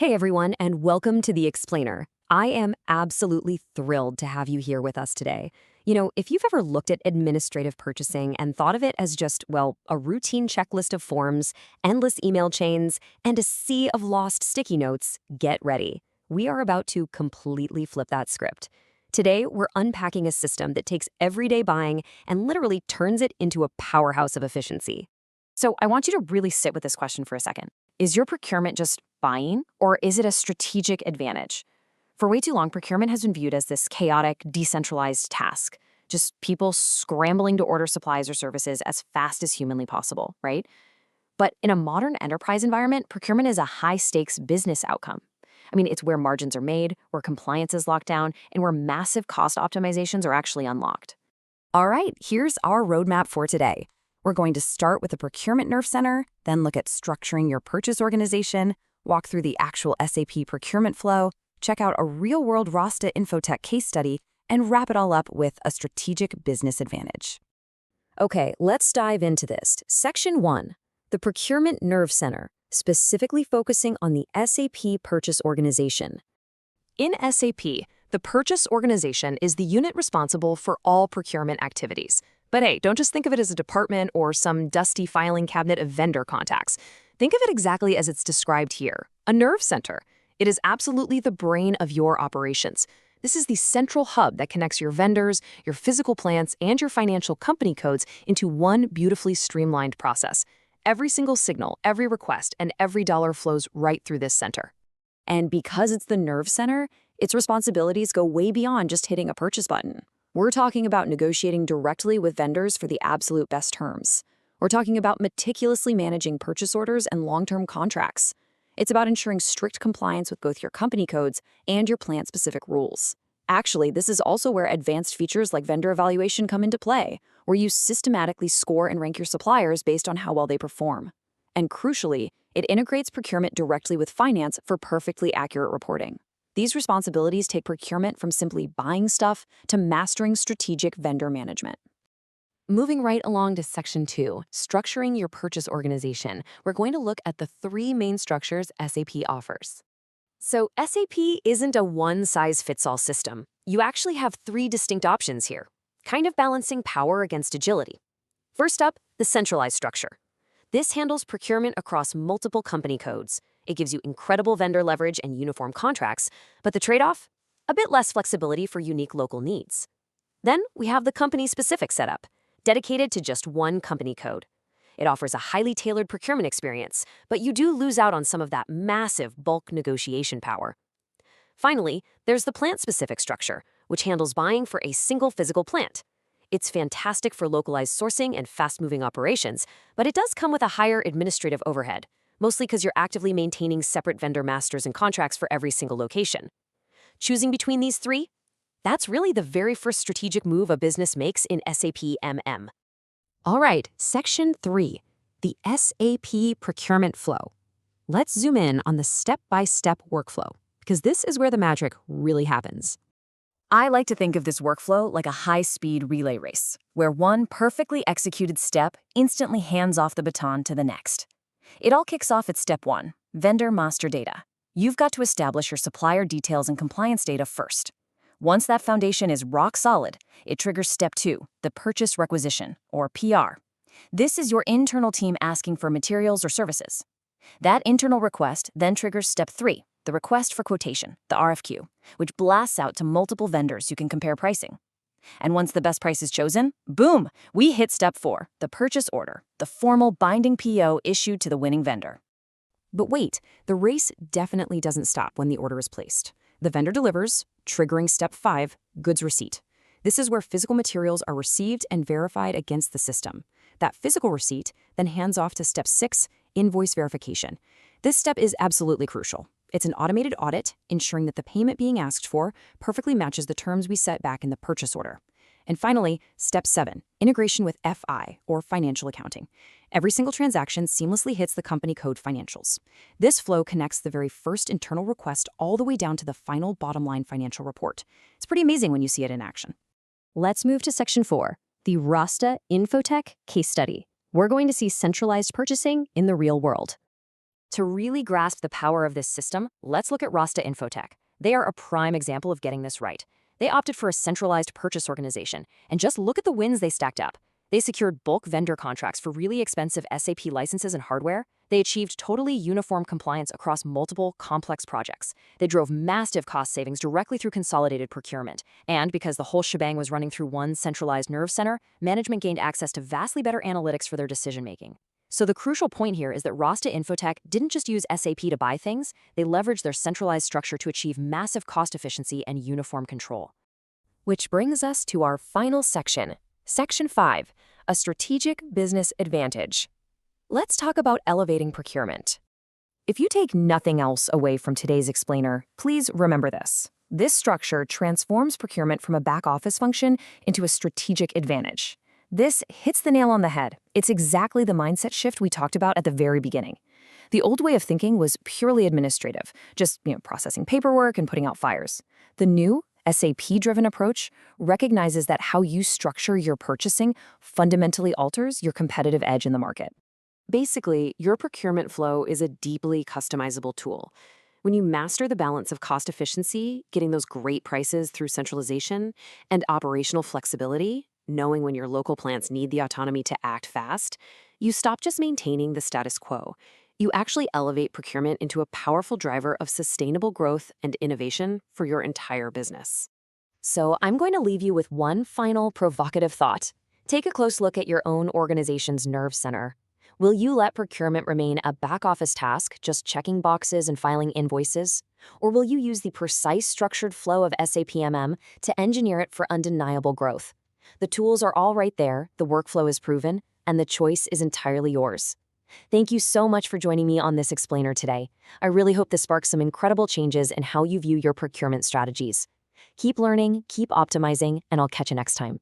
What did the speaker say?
Hey everyone, and welcome to The Explainer. I am absolutely thrilled to have you here with us today. If you've ever looked at administrative purchasing and thought of it as just, well, a routine checklist of forms, endless email chains, and a sea of lost sticky notes, get ready. We are about to completely flip that script. Today, we're unpacking a system that takes everyday buying and literally turns it into a powerhouse of efficiency. So I want you to really sit with this question for a second. Is your procurement just buying, or is it a strategic advantage? For way too long, procurement has been viewed as this chaotic, decentralized task, just people scrambling to order supplies or services as fast as humanly possible, right? But in a modern enterprise environment, procurement is a high-stakes business outcome. It's where margins are made, where compliance is locked down, and where massive cost optimizations are actually unlocked. All right, here's our roadmap for today. We're going to start with the procurement nerve center, then look at structuring your purchase organization, walk through the actual SAP procurement flow, check out a real-world Rasta Infotech case study, and wrap it all up with a strategic business advantage. Okay, let's dive into this. Section 1, the procurement nerve center, specifically focusing on the SAP Purchase Organization. In SAP, the purchase organization is the unit responsible for all procurement activities. But hey, don't just think of it as a department or some dusty filing cabinet of vendor contacts. Think of it exactly as it's described here, a nerve center. It is absolutely the brain of your operations. This is the central hub that connects your vendors, your physical plants, and your financial company codes into one beautifully streamlined process. Every single signal, every request, and every dollar flows right through this center. And because it's the nerve center, its responsibilities go way beyond just hitting a purchase button. We're talking about negotiating directly with vendors for the absolute best terms. We're talking about meticulously managing purchase orders and long-term contracts. It's about ensuring strict compliance with both your company codes and your plant-specific rules. Actually, this is also where advanced features like vendor evaluation come into play, where you systematically score and rank your suppliers based on how well they perform. And crucially, it integrates procurement directly with finance for perfectly accurate reporting. These responsibilities take procurement from simply buying stuff to mastering strategic vendor management. Moving right along to Section 2, structuring your purchase organization, we're going to look at the three main structures SAP offers. So SAP isn't a one-size-fits-all system. You actually have three distinct options here, kind of balancing power against agility. First up, the centralized structure. This handles procurement across multiple company codes. It gives you incredible vendor leverage and uniform contracts, but the trade-off? A bit less flexibility for unique local needs. Then we have the company-specific setup, dedicated to just one company code. It offers a highly tailored procurement experience, but you do lose out on some of that massive bulk negotiation power. Finally, there's the plant-specific structure, which handles buying for a single physical plant. It's fantastic for localized sourcing and fast-moving operations, but it does come with a higher administrative overhead, mostly because you're actively maintaining separate vendor masters and contracts for every single location. Choosing between these three? That's really the very first strategic move a business makes in SAP MM. All right, Section 3, the SAP procurement flow. Let's zoom in on the step-by-step workflow, because this is where the magic really happens. I like to think of this workflow like a high-speed relay race, where one perfectly executed step instantly hands off the baton to the next. It all kicks off at Step 1, vendor master data. You've got to establish your supplier details and compliance data first. Once that foundation is rock solid, it triggers Step 2, the purchase requisition, or PR. This is your internal team asking for materials or services. That internal request then triggers Step 3, the request for quotation, the RFQ, which blasts out to multiple vendors you can compare pricing. And once the best price is chosen, boom, we hit Step 4, the purchase order, the formal binding PO issued to the winning vendor. But wait, the race definitely doesn't stop when the order is placed. The vendor delivers, triggering Step 5, goods receipt. This is where physical materials are received and verified against the system. That physical receipt then hands off to Step 6, invoice verification. This step is absolutely crucial. It's an automated audit, ensuring that the payment being asked for perfectly matches the terms we set back in the purchase order. And finally, Step 7, integration with FI, or financial accounting. Every single transaction seamlessly hits the company code financials. This flow connects the very first internal request all the way down to the final bottom line financial report. It's pretty amazing when you see it in action. Let's move to Section 4, the Rasta Infotech case study. We're going to see centralized purchasing in the real world. To really grasp the power of this system, let's look at Rasta Infotech. They are a prime example of getting this right. They opted for a centralized purchase organization, and just look at the wins they stacked up. They secured bulk vendor contracts for really expensive SAP licenses and hardware. They achieved totally uniform compliance across multiple, complex projects. They drove massive cost savings directly through consolidated procurement. And because the whole shebang was running through one centralized nerve center, management gained access to vastly better analytics for their decision-making. So the crucial point here is that Rasta Infotech didn't just use SAP to buy things, they leveraged their centralized structure to achieve massive cost efficiency and uniform control. Which brings us to our final section. Section 5, a strategic business advantage. Let's talk about elevating procurement. If you take nothing else away from today's explainer, please remember this. This structure transforms procurement from a back-office function into a strategic advantage. This hits the nail on the head. It's exactly the mindset shift we talked about at the very beginning. The old way of thinking was purely administrative, just processing paperwork and putting out fires. The new, SAP-driven approach recognizes that how you structure your purchasing fundamentally alters your competitive edge in the market. Basically, your procurement flow is a deeply customizable tool. When you master the balance of cost efficiency, getting those great prices through centralization, and operational flexibility, knowing when your local plants need the autonomy to act fast, you stop just maintaining the status quo. You actually elevate procurement into a powerful driver of sustainable growth and innovation for your entire business. So I'm going to leave you with one final provocative thought. Take a close look at your own organization's nerve center. Will you let procurement remain a back-office task, just checking boxes and filing invoices? Or will you use the precise structured flow of SAP MM to engineer it for undeniable growth? The tools are all right there, the workflow is proven, and the choice is entirely yours. Thank you so much for joining me on this explainer today. I really hope this sparks some incredible changes in how you view your procurement strategies. Keep learning, keep optimizing, and I'll catch you next time.